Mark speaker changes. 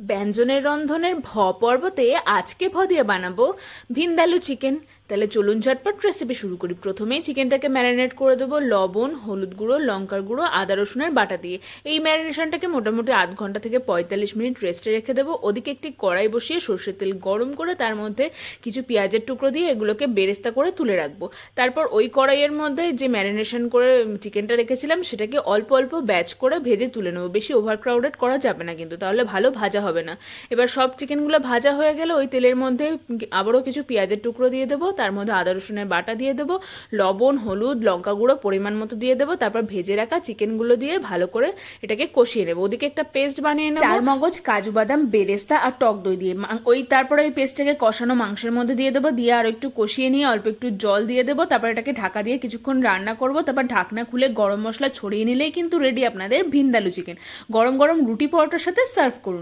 Speaker 1: ব্যঞ্জনের রন্ধনের পর্বতে আজকে দিয়ে বানাবো ভিন্দালু চিকেন। তাহলে চলুন ঝটপট রেসিপি শুরু করি। প্রথমেই চিকেনটাকে ম্যারিনেট করে দেবো লবণ, হলুদ গুঁড়ো, লঙ্কার গুঁড়ো, আদা রসুনের বাটা দিয়ে। এই ম্যারিনেশনটাকে মোটামুটি আধ ঘন্টা থেকে 45 মিনিট রেস্টে রেখে দেবো। ওদিকে একটি কড়াই বসিয়ে সর্ষের তেল গরম করে তার মধ্যে কিছু পেঁয়াজের টুকরো দিয়ে এগুলোকে বেরেস্তা করে তুলে রাখবো। তারপর ওই কড়াইয়ের মধ্যে যে ম্যারিনেশন করে চিকেনটা রেখেছিলাম সেটাকে অল্প অল্প ব্যাচ করে ভেজে তুলে নেবো। বেশি ওভারক্রাউডেড করা যাবে না কিন্তু, তাহলে ভালো ভাজা হবে না। এবার সব চিকেনগুলো ভাজা হয়ে গেলে ওই তেলের মধ্যে আবারও কিছু পেঁয়াজের টুকরো দিয়ে দেবো, তার মধ্যে আদা রসুনের বাটা দিয়ে দেবো, লবণ, হলুদ, লঙ্কা গুঁড়ো পরিমাণ মতো দিয়ে দেবো। তারপর ভেজে রাখা চিকেনগুলো দিয়ে ভালো করে এটাকে কষিয়ে নেবো। ওদিকে একটা পেস্ট বানিয়ে নেবো চার মগজ, কাজু বাদাম, বেরেস্তা আর টক দই দিয়ে। তারপরে ওই পেস্টটাকে কষানো মাংসের মধ্যে দিয়ে দেবো, দিয়ে আর একটু কষিয়ে নিয়ে অল্প একটু জল দিয়ে দেবো। তারপর এটাকে ঢাকা দিয়ে কিছুক্ষণ রান্না করবো। তারপর ঢাকনা খুলে গরম মশলা ছড়িয়ে নিলেই কিন্তু রেডি আপনাদের ভিন্দালু চিকেন। গরম গরম রুটি পরোটার সাথে সার্ভ করুন।